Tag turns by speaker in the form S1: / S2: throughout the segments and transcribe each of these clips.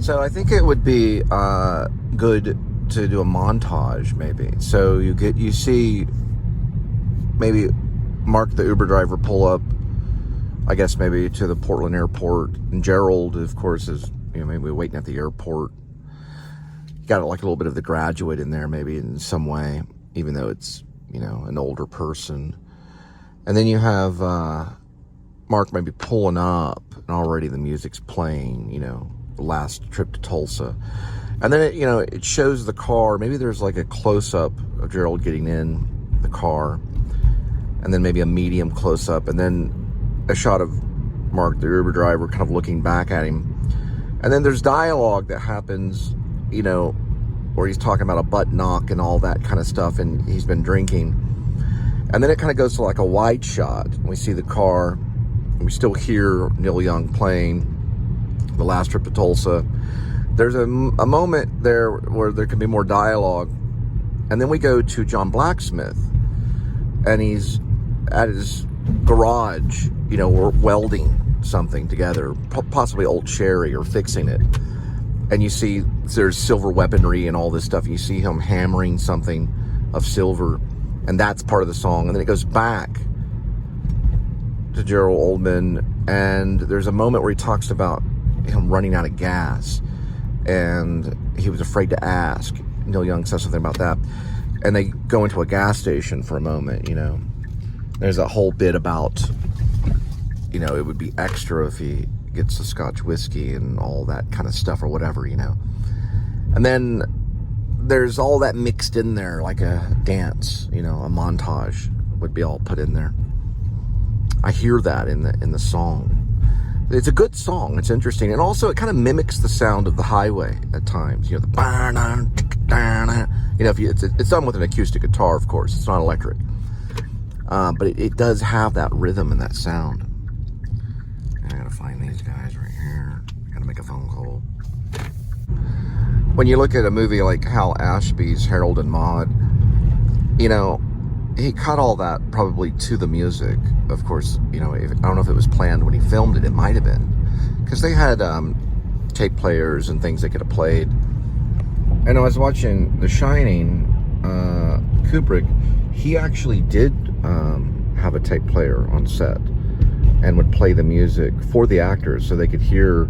S1: So I think it would be good to do a montage, maybe. So you see maybe Mark the Uber driver pull up, I guess maybe to the Portland airport, and Gerald, of course, is maybe waiting at the airport. Got like a little bit of The Graduate in there, maybe in some way, even though it's an older person. And then you have Mark maybe pulling up, and already the music's playing. The last trip to Tulsa, and then it shows the car. Maybe there's like a close up of Gerald getting in the car, and then maybe a medium close up, and then a shot of Mark the Uber driver kind of looking back at him. And then there's dialogue that happens, where he's talking about a butt knock and all that kind of stuff, and he's been drinking. And then it kind of goes to like a wide shot. We see the car, and we still hear Neil Young playing The Last Trip to Tulsa. There's a moment there where there can be more dialogue. And then we go to John Blacksmith, and he's at his garage, we're welding something together, possibly old cherry, or fixing it. And you see there's silver weaponry and all this stuff. You see him hammering something of silver, and that's part of the song. And then it goes back to Gerald Oldman, and there's a moment where he talks about him running out of gas, and he was afraid to ask. Neil Young says something about that, and they go into a gas station for a moment. There's a whole bit about it would be extra if he gets the Scotch whiskey and all that kind of stuff, or whatever. And then there's all that mixed in there, like a dance, a montage would be all put in there. I hear that in the song. It's a good song. It's interesting, and also it kind of mimics the sound of the highway at times. The it's done with an acoustic guitar, of course. It's not electric, but it does have that rhythm and that sound. I gotta find these guys right here. I gotta make a phone call. When you look at a movie like Hal Ashby's Harold and Maude, he cut all that probably to the music. Of course, I don't know if it was planned when he filmed it. It might have been, because they had tape players and things they could have played. And I was watching The Shining, Kubrick, he actually did have a tape player on set, and would play the music for the actors so they could hear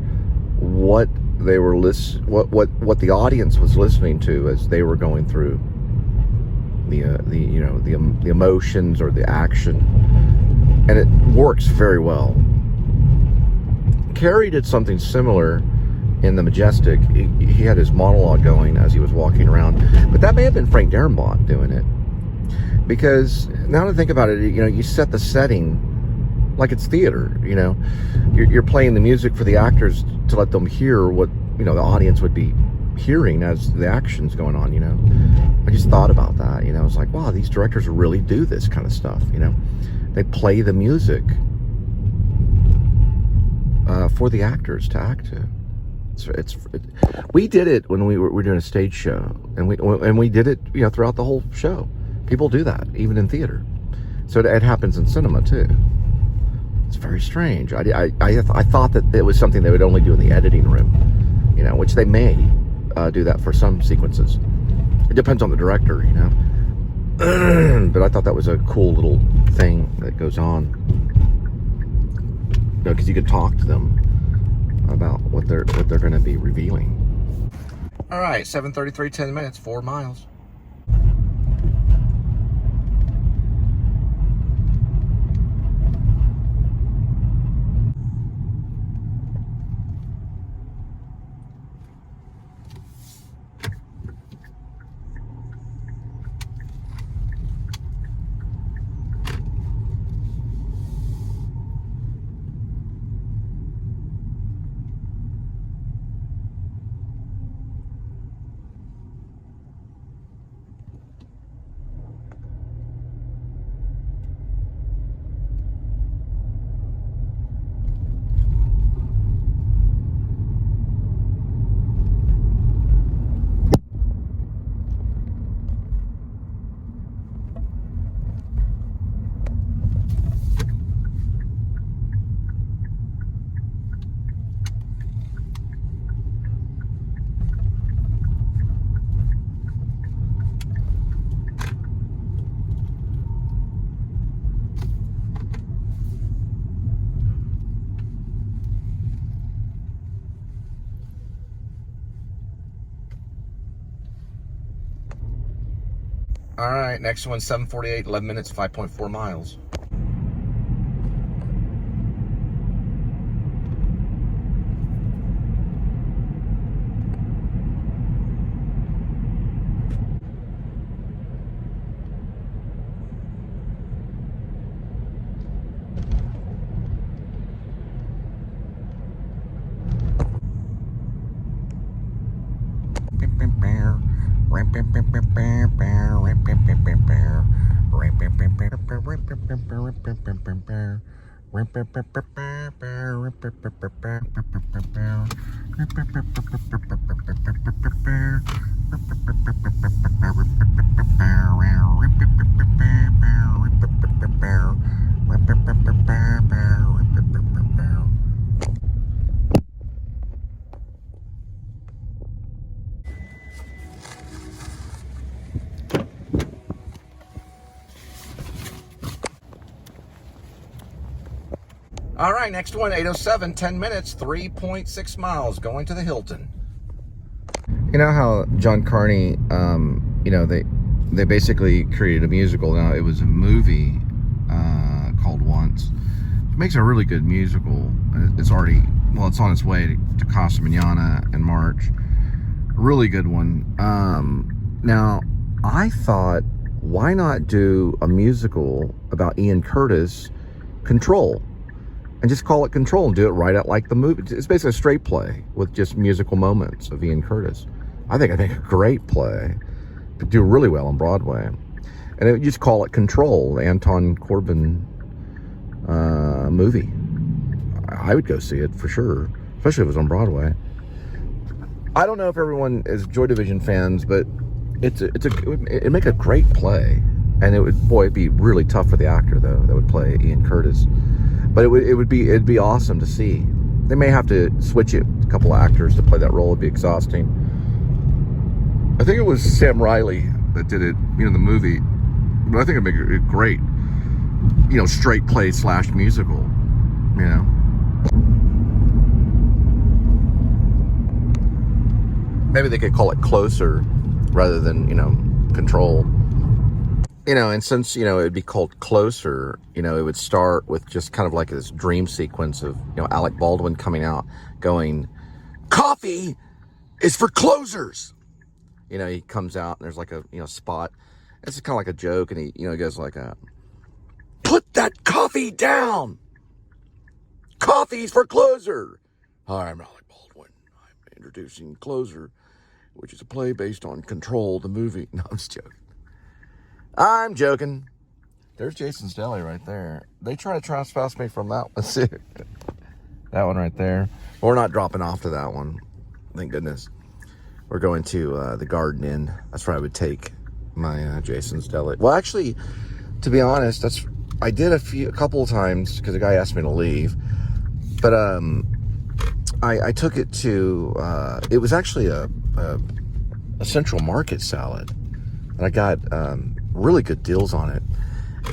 S1: what they were what the audience was listening to as they were going through the emotions or the action, and it works very well. Carrie did something similar in The Majestic. He had his monologue going as he was walking around, but that may have been Frank Darabont doing it, because now that I think about it, you set the setting like it's theater. You're playing the music for the actors to let them hear what the audience would be hearing as the action's going on. I just thought about that. I was like, wow, these directors really do this kind of stuff. They play the music for the actors to act to. We did it when we were doing a stage show, and we did it throughout the whole show. People do that even in theater, so it happens in cinema too. It's very strange. I thought that it was something they would only do in the editing room, which they may do that for some sequences. It depends on the director, But I thought that was a cool little thing that goes on, because you could talk to them about what they're going to be revealing. All right, 7:33, 10 minutes, 4 miles. All right, next one, 7:48, 11 minutes, 5.4 miles. All right, next one, 8:07, 10 minutes, 3.6 miles, going to the Hilton. You know how John Carney, you know, they basically created a musical. Now, it was a movie called Once. It makes a really good musical. It's already, well, it's on its way to Casa Manana in March. Really good one. Now, I thought, why not do a musical about Ian Curtis, Control? And just call it Control and do it right out like the movie. It's basically a straight play with just musical moments of Ian Curtis. I think I'd make a great play. Could do really well on Broadway. And it would just call it Control, the Anton Corbijn movie. I would go see it for sure, especially if it was on Broadway. I don't know if everyone is Joy Division fans, but it'd make a great play. And it'd be really tough for the actor though that would play Ian Curtis. But it'd be awesome to see. They may have to switch it, a couple of actors to play that role. It'd be exhausting. I think it was Sam Riley that did it, you know, the movie. But I think it'd make it great, you know, straight play / musical, you know. Maybe they could call it Closer rather than, you know, Control. You know, and since, you know, it'd be called Closer, you know, it would start with just kind of like this dream sequence of, you know, Alec Baldwin coming out going, "Coffee is for closers." You know, he comes out and there's like a, you know, spot. It's kind of like a joke, and he, you know, he goes like, "Put that coffee down. Coffee's for closer." "Hi, I'm Alec Baldwin. I'm introducing Closer, which is a play based on Control, the movie." No, I'm just joking. I'm joking. There's Jason's Deli right there. They try to trespass me from that one too. That one right there. We're not dropping off to that one. Thank goodness. We're going to the Garden Inn. That's where I would take my Jason's Deli. Well, actually, to be honest, I did a couple of times because the guy asked me to leave. But I took it to. It was actually a Central Market salad, and I got really good deals on it.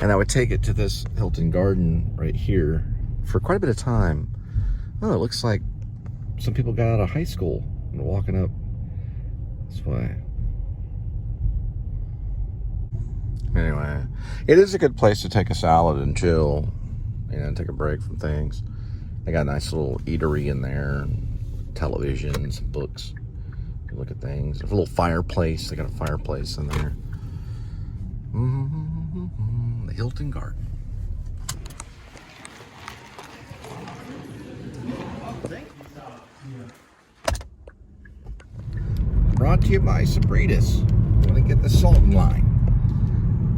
S1: And I would take it to this Hilton Garden right here for quite a bit of time. Oh, it looks like some people got out of high school and walking up this way. Anyway, it is a good place to take a salad and chill, you know, and take a break from things. They got a nice little eatery in there, television, some books. You can look at things. There's a little fireplace. They got a fireplace in there. The Hilton Garden. Brought to you by Sabritas. You want to get the salt in line.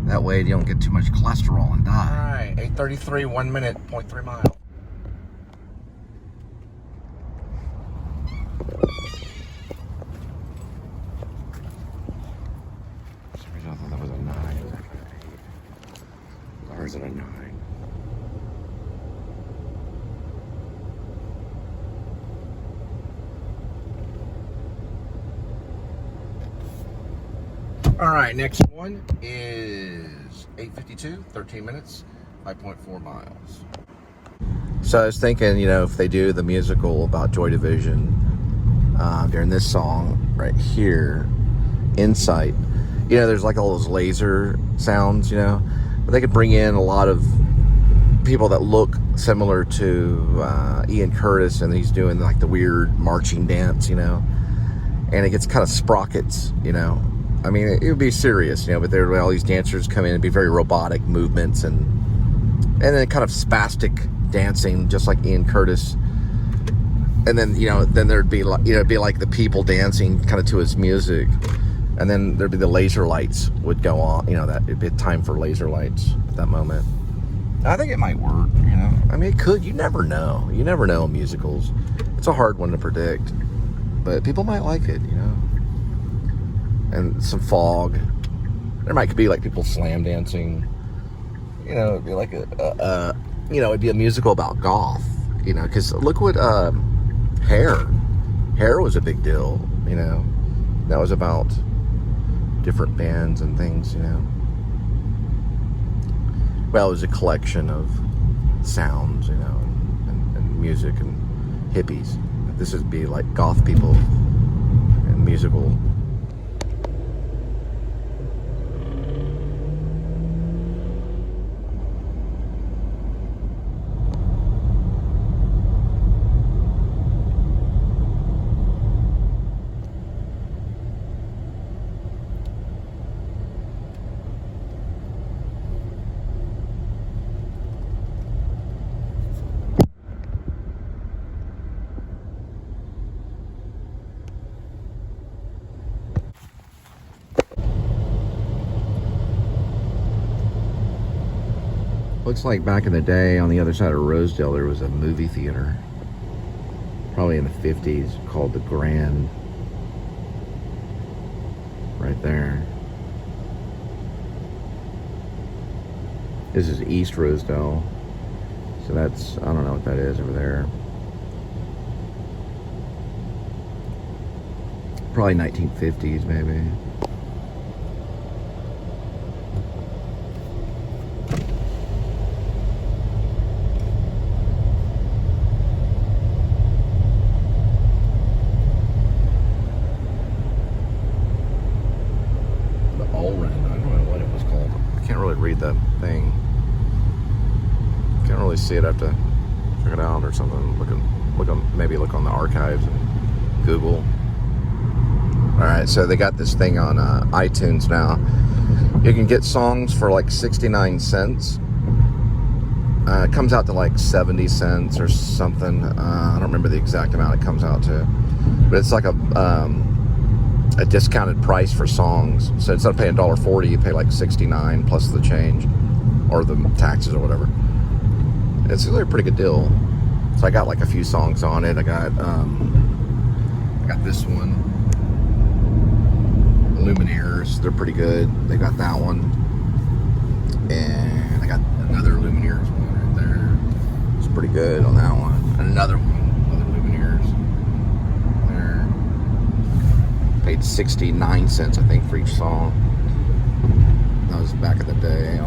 S1: That way you don't get too much cholesterol and die. All right, 8:33, 1 minute, 0.3 mile. I thought that was a 9. Ours at a 9. All right, next one is 8:52, 13 minutes, 5.4 miles. So I was thinking, you know, if they do the musical about Joy Division during this song right here, Insight, You know, there's like all those laser sounds, you know. But they could bring in a lot of people that look similar to Ian Curtis, and he's doing like the weird marching dance, you know. And it gets kind of sprockets, you know. I mean, it would be serious, you know, but there would all these dancers come in and be very robotic movements and then kind of spastic dancing, just like Ian Curtis. And then, you know, then there'd be like, you know, it'd be like the people dancing kind of to his music. And then there'd be the laser lights would go on, you know, that it'd be time for laser lights at that moment. I think it might work, you know. I mean, it could. You never know. You never know in musicals. It's a hard one to predict. But people might like it, you know. And some fog. There might be like people slam dancing. You know, it'd be like you know, it'd be a musical about goth, you know, because look what Hair was a big deal, you know. That was about different bands and things, you know. Well, it was a collection of sounds, you know, and music and hippies. This would be like goth people and musical. Looks like back in the day on the other side of Rosedale there was a movie theater, probably in the 50s, called the Grand, right there. This is East Rosedale, so that's, I don't know what that is over there. Probably 1950s maybe. Read that thing. Can't really see it. I have to check it out or something. Maybe look on the archives and Google. Alright, so they got this thing on iTunes now. You can get songs for like 69 cents. It comes out to like 70 cents or something. I don't remember the exact amount it comes out to. But it's like a discounted price for songs. So instead of paying $1.40, you pay like 69 plus the change or the taxes or whatever. It's really a pretty good deal. So I got like a few songs on it. I got this one, Lumineers. They're pretty good. They got that one, and I got another Lumineers one right there. It's pretty good on that one. And another one. Paid 69 cents, I think, for each song. That was back in the day.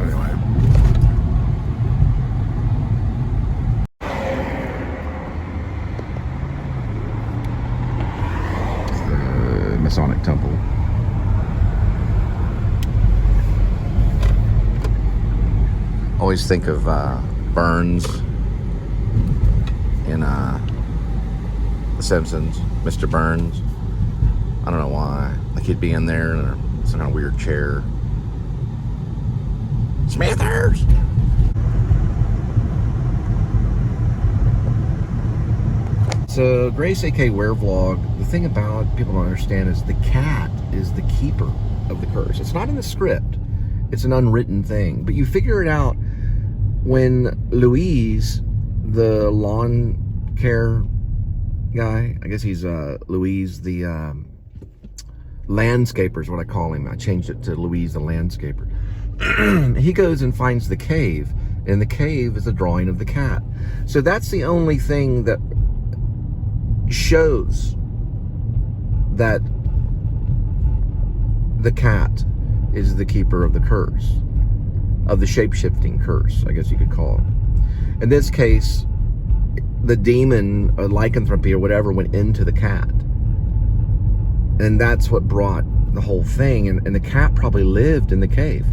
S1: Anyway. The Masonic Temple. Always think of Burns in The Simpsons, Mr. Burns. I don't know why. Like he'd be in there in some kind of weird chair. Smithers! So, Grace A.K. Werevlog, the thing about people don't understand is the cat is the keeper of the curse. It's not in the script. It's an unwritten thing. But you figure it out when Louise, the lawn care guy, I guess he's Louise the landscaper is what I call him. I changed it to Louise the landscaper. He goes and finds the cave, and the cave is a drawing of the cat. So that's the only thing that shows that the cat is the keeper of the curse. of the shape-shifting curse, I guess you could call it. In this case, the demon, or lycanthropy or whatever, went into the cat. And that's what brought the whole thing. And the cat probably lived in the cave.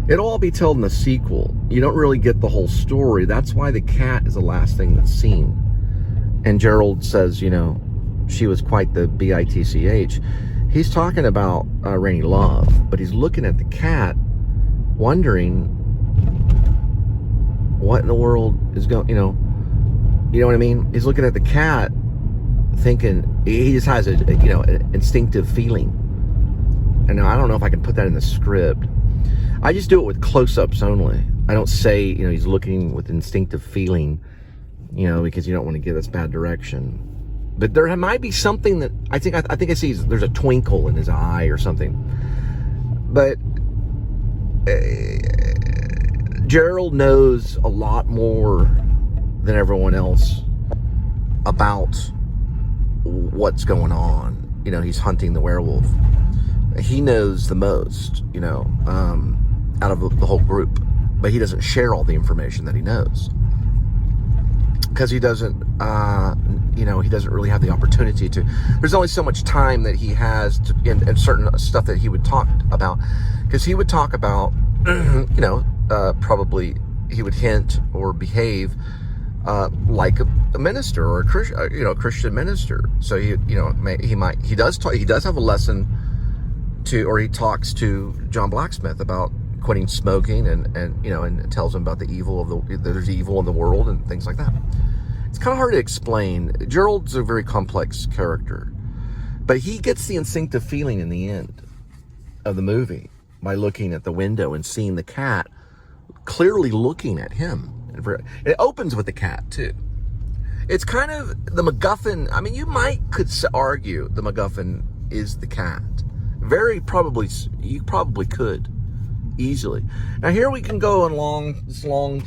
S1: It'll all be told in the sequel. You don't really get the whole story. That's why the cat is the last thing that's seen. And Gerald says, you know, she was quite the bitch. He's talking about Rainy Love, but he's looking at the cat, wondering what in the world is going, you know what I mean? He's looking at the cat, thinking, he just has an instinctive feeling. And I don't know if I can put that in the script. I just do it with close-ups only. I don't say, you know, he's looking with instinctive feeling, you know, because you don't want to give us bad direction. But there might be something that I think I see. There's a twinkle in his eye or something. But Gerald knows a lot more than everyone else about what's going on. You know, he's hunting the werewolf. He knows the most, you know, out of the whole group. But he doesn't share all the information that he knows. Because he doesn't, he doesn't really have the opportunity to. There's only so much time that he has to, and certain stuff that he would talk about. Because he would talk about, probably he would hint or behave like a minister or a Christian minister. So he does have a lesson to, or he talks to John Blacksmith about quitting smoking and tells him about the evil of there's evil in the world and things like that. It's kind of hard to explain. Gerald's a very complex character, but he gets the instinctive feeling in the end of the movie by looking at the window and seeing the cat clearly looking at him. It opens with the cat too. It's kind of the MacGuffin. I mean, could argue the MacGuffin is the cat. You probably could easily. Now here we can go on this long,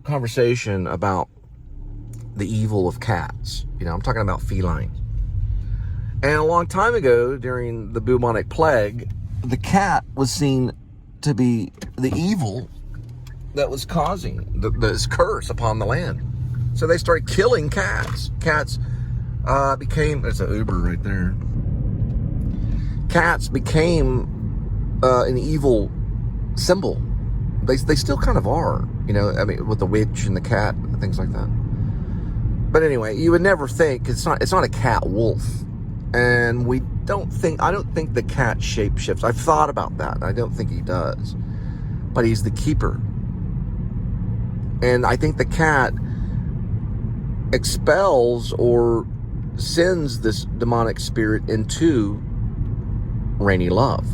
S1: conversation about the evil of cats. I'm talking about felines. And a long time ago, during the bubonic plague, the cat was seen to be the evil that was causing this curse upon the land. So they started killing cats. Cats became, there's an Uber right there. Cats became an evil symbol. They still kind of are, with the witch and the cat and things like that. But anyway, you would never think, it's not a cat wolf. And I don't think the cat shapeshifts. I've thought about that. I don't think he does. But he's the keeper. And I think the cat expels or sends this demonic spirit into Rainy Love,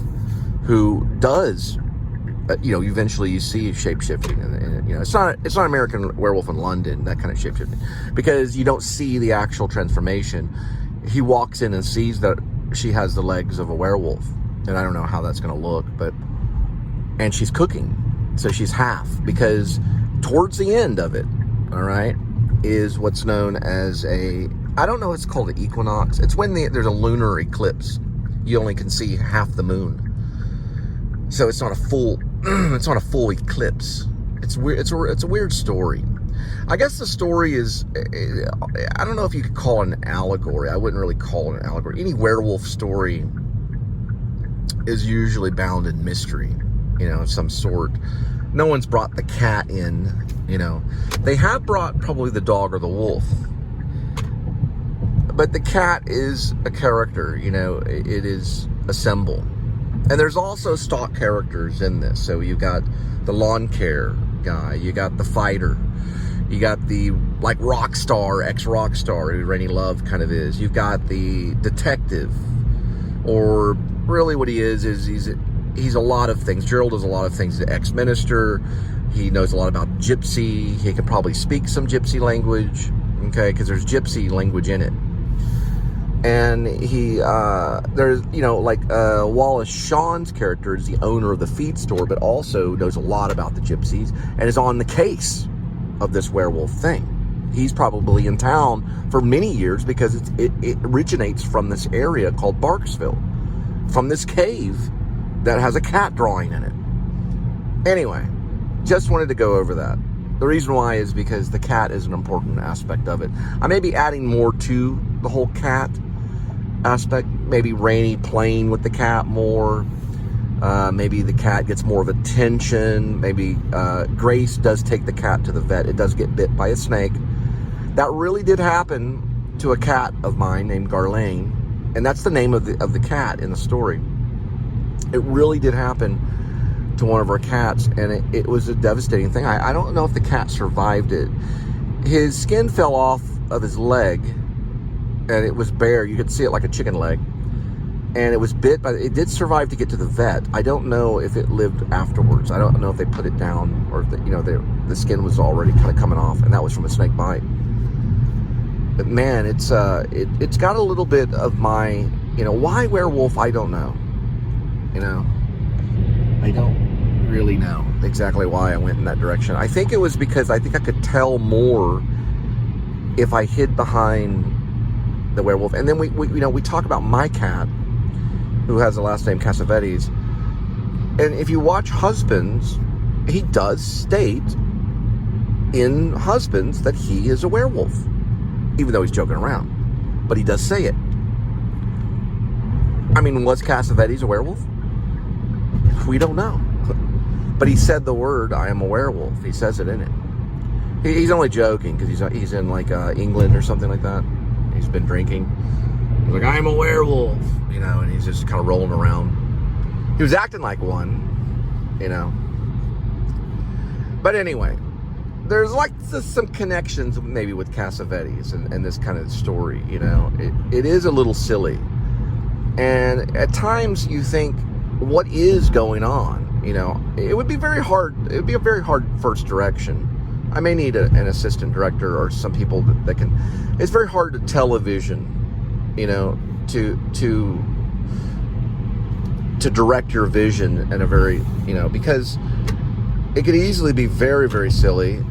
S1: who does, eventually you see shape-shifting. And it's not American Werewolf in London, that kind of shape-shifting, because you don't see the actual transformation. He walks in and sees that she has the legs of a werewolf, and I don't know how that's going to look, and she's cooking, so she's half, because towards the end of it, all right, is what's known as I don't know, it's called an equinox. It's when there's a lunar eclipse. You only can see half the moon, so it's not a full eclipse. It's weird. It's a weird story. I guess the story is, I don't know if you could call it an allegory. I wouldn't really call it an allegory. Any werewolf story is usually bound in mystery, of some sort. No one's brought the cat in, They have brought probably the dog or the wolf. But the cat is a character, it is a symbol. And there's also stock characters in this. So you got the lawn care guy, you got the fighter, you got the rock star, ex-rock star, who Rainy Love kind of is. You've got the detective, or really what he is he's a lot of things. Gerald is a lot of things. He's an ex-minister. He knows a lot about Gypsy. He can probably speak some Gypsy language, okay, because there's Gypsy language in it. And there's, Wallace Shawn's character is the owner of the feed store, but also knows a lot about the Gypsies and is on the case of this werewolf thing. He's probably in town for many years because it originates from this area called Barksville, from this cave that has a cat drawing in it. Anyway, just wanted to go over that. The reason why is because the cat is an important aspect of it. I may be adding more to the whole cat aspect. Maybe Rainey playing with the cat more. Maybe the cat gets more of attention. Maybe Grace does take the cat to the vet. It does get bit by a snake. That really did happen to a cat of mine named Garlane. And that's the name of the cat in the story. It really did happen to one of our cats, and it was a devastating thing. I don't know if the cat survived it. His skin fell off of his leg, and it was bare. You could see it like a chicken leg. And it was bit, but it did survive to get to the vet. I don't know if it lived afterwards. I don't know if they put it down or if the skin was already kind of coming off, and that was from a snake bite. But man, it's got a little bit of my, why werewolf? I don't know. I don't really know exactly why I went in that direction. I think it was because I think I could tell more if I hid behind the werewolf. And then we talk about my cat, who has the last name Cassavetes. And if you watch Husbands, he does state in Husbands that he is a werewolf, even though he's joking around. But he does say it. I mean, was Cassavetes a werewolf? We don't know. But he said the word, I am a werewolf. He says it in it. He's only joking because he's in like England or something like that. He's been drinking. He's like, I'm a werewolf, and he's just kind of rolling around. He was acting like one, But anyway, there's like some connections maybe with Cassavetes and this kind of story, It is a little silly. And at times you think, what is going on? It would be very hard. It would be a very hard first direction. I may need an assistant director or some people that can. It's very hard to tell a vision, to direct your vision in a very, because it could easily be very, very silly,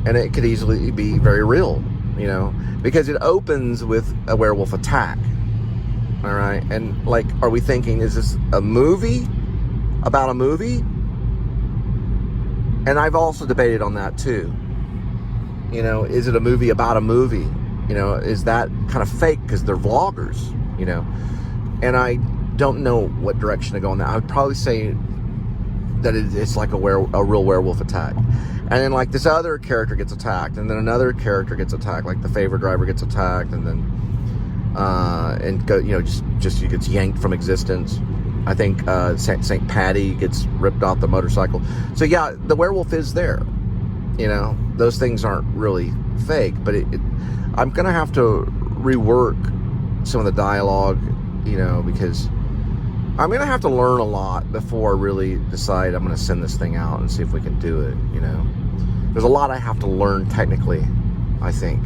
S1: and it could easily be very real, because it opens with a werewolf attack. All right, and like, are we thinking, is this a movie about a movie? And I've also debated on that too. Is it a movie about a movie? Is that kind of fake because they're vloggers? And I don't know what direction to go on that. I would probably say that it's like a real werewolf attack. And then like this other character gets attacked, and then another character gets attacked, like the favor driver gets attacked, and then just he gets yanked from existence. I think St. Patty gets ripped off the motorcycle. So yeah, the werewolf is there. Those things aren't really fake, but I'm gonna have to rework some of the dialogue, because I'm gonna have to learn a lot before I really decide I'm gonna send this thing out and see if we can do it. There's a lot I have to learn technically, I think.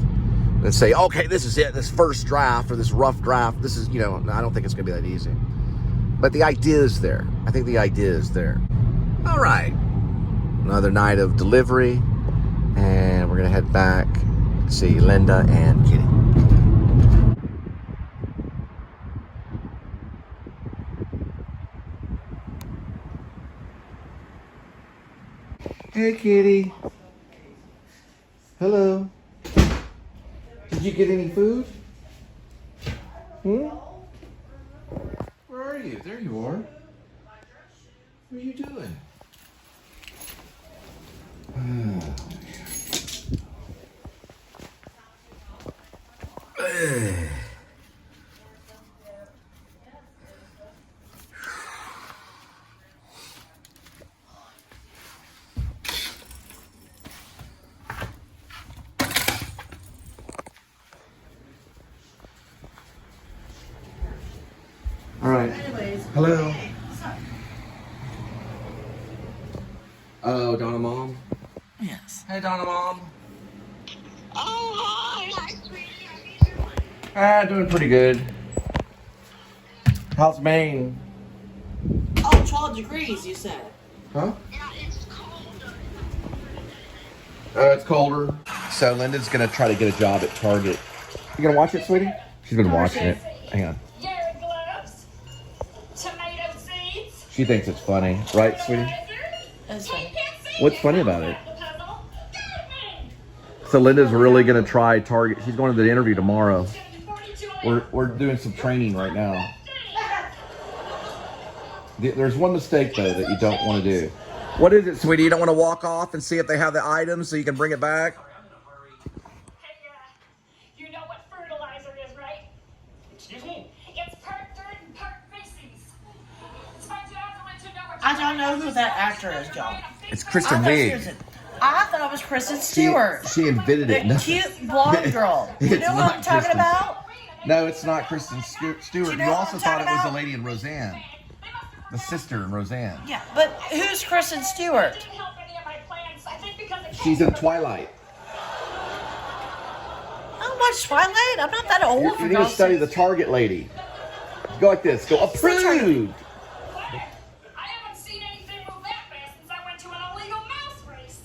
S1: And say, okay, this is it, this first draft or this rough draft, this is, I don't think it's gonna be that easy. But the idea is there. I think the idea is there. All right. Another night of delivery, and we're gonna head back to see Linda and Kitty. Hey, Kitty. Hello. Did you get any food? Where are you? There you are. What are you doing? All right.
S2: Anyways.
S1: Hello.
S2: Hey, sorry.
S1: Oh, Donna Mom?
S2: Yes.
S1: Hey, Donna Mom.
S3: Oh, hi. Hi, sweetie. How you doing?
S1: Doing pretty good. How's Maine?
S2: Oh, 12 degrees, you said.
S1: Huh?
S3: Yeah, it's colder.
S1: It's colder. So Linda's gonna try to get a job at Target. You gonna watch it, sweetie? She's been watching it. Hang on.
S3: Yellow gloves, tomato seeds,
S1: She thinks it's funny, right, sweetie?
S2: That's funny.
S1: What's funny about it? So Linda's really gonna try Target. She's going to the interview tomorrow. We're doing some training right now. There's one mistake though that you don't want to do. What is it, sweetie? You don't want to walk off and see if they have the items so you can bring it back?
S3: You know what fertilizer is, right?
S2: Excuse me?
S3: It's part dirt and part feces. It's my job to know what
S2: I don't know who that actor is, John.
S1: It's Kristen Wiig.
S2: I thought it was Kristen Stewart.
S1: She invented it.
S2: The cute blonde girl. You know what I'm talking about?
S1: No, it's not Kristen Stewart.
S2: You know
S1: You
S2: what
S1: also
S2: I'm
S1: thought it
S2: talking
S1: was the
S2: about?
S1: lady in Roseanne. The sister in Roseanne.
S2: Yeah, but who's Kristen Stewart?
S3: didn't help any of my plans. I think because it
S1: She's in Twilight.
S2: I don't watch Twilight. I'm not that old.
S1: You
S2: for
S1: need to
S2: God's
S1: study
S2: sake.
S1: the Target lady. Go like this. Go approved.
S3: I haven't seen anything move that fast since I went to an illegal mouse race.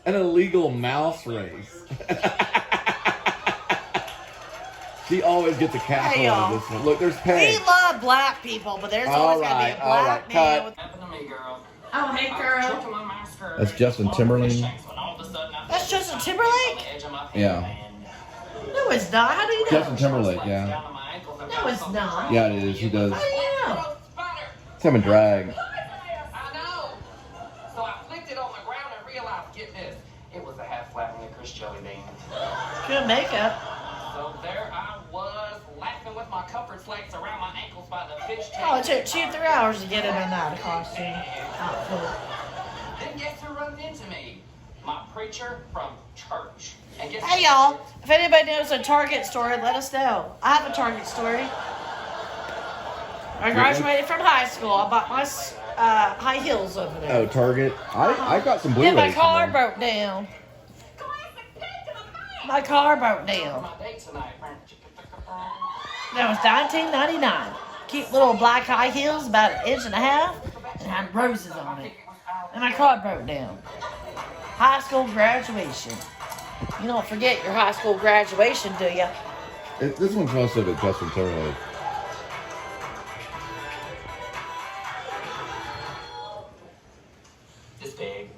S1: An illegal mouse race. She always gets a cackle
S2: Hey,
S1: out of
S2: y'all.
S1: this one. Look, there's
S2: We
S1: Peg.
S2: love black people, but there's
S1: All
S2: always going to be a
S1: right, all
S2: black
S1: right,
S2: man
S1: cut.
S2: with...
S4: Happened to me, girl.
S2: Oh, hey, girl.
S1: That's Justin Timberlake?
S2: That's Justin Timberlake?
S1: Yeah.
S2: No, it's not. How do you know?
S1: Justin Timberlake, yeah.
S2: No, it's not.
S1: Yeah, it is. He does.
S2: How do you know?
S1: It's him and drag.
S4: I know. So I flicked it on the ground and realized, get this, it was a half flat licorice jelly bean.
S2: Good makeup.
S4: So there I was, laughing with my comfort flakes around my ankles by the fish tank.
S2: Oh, it took 2-3 hours to get him in that costume outfit.
S4: Then guess who runs into me? My preacher from church. And guess
S2: Hey, y'all. If anybody knows a Target story, let us know. I have a Target story. I graduated from high school. I bought my high heels over there.
S1: Oh, Target. I got some blue
S2: And my
S1: lace in
S2: car
S1: there.
S2: broke down. My car broke down.
S4: my date tonight.
S2: That was 1999. Cute little black high heels, about 1.5 inches, and had roses on it. And my car broke down. High school graduation. You don't forget your high school graduation, do you?
S1: This one's most of it Justin Timberlake.
S4: This big.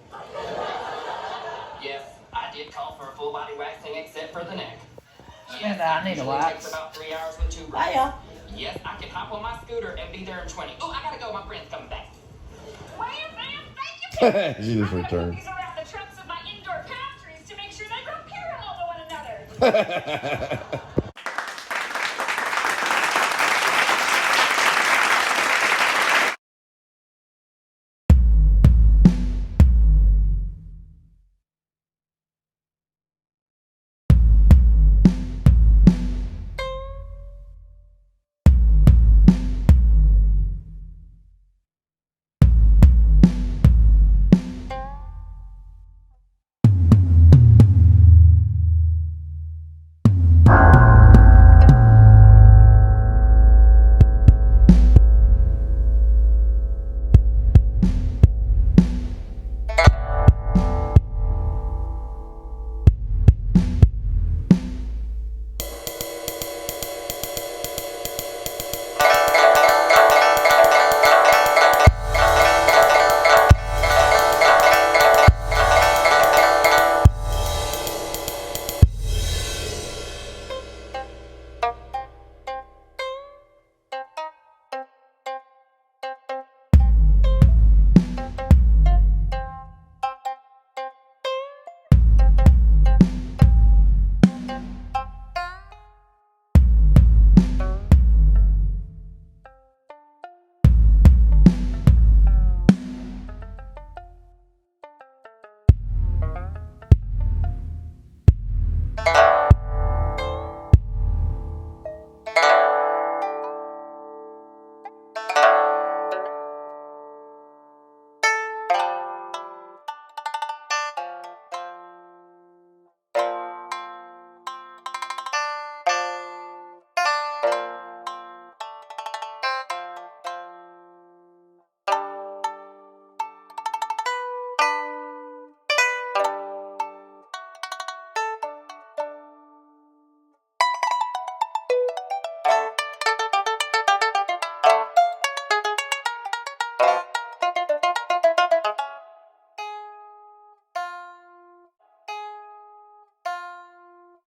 S4: Yes, I did call for a full body waxing except for the neck.
S2: And I need a
S4: Usually
S2: wax.
S4: takes about 3 hours with 2
S2: Bye, y'all.
S4: Yes, I can hop on my scooter and be there in 20. Oh, I gotta go. My friend's coming back.
S3: Wham, bam, thank you.
S1: She just returned.
S3: These around the trunks of my indoor palm trees to make sure they grow parallel to one another.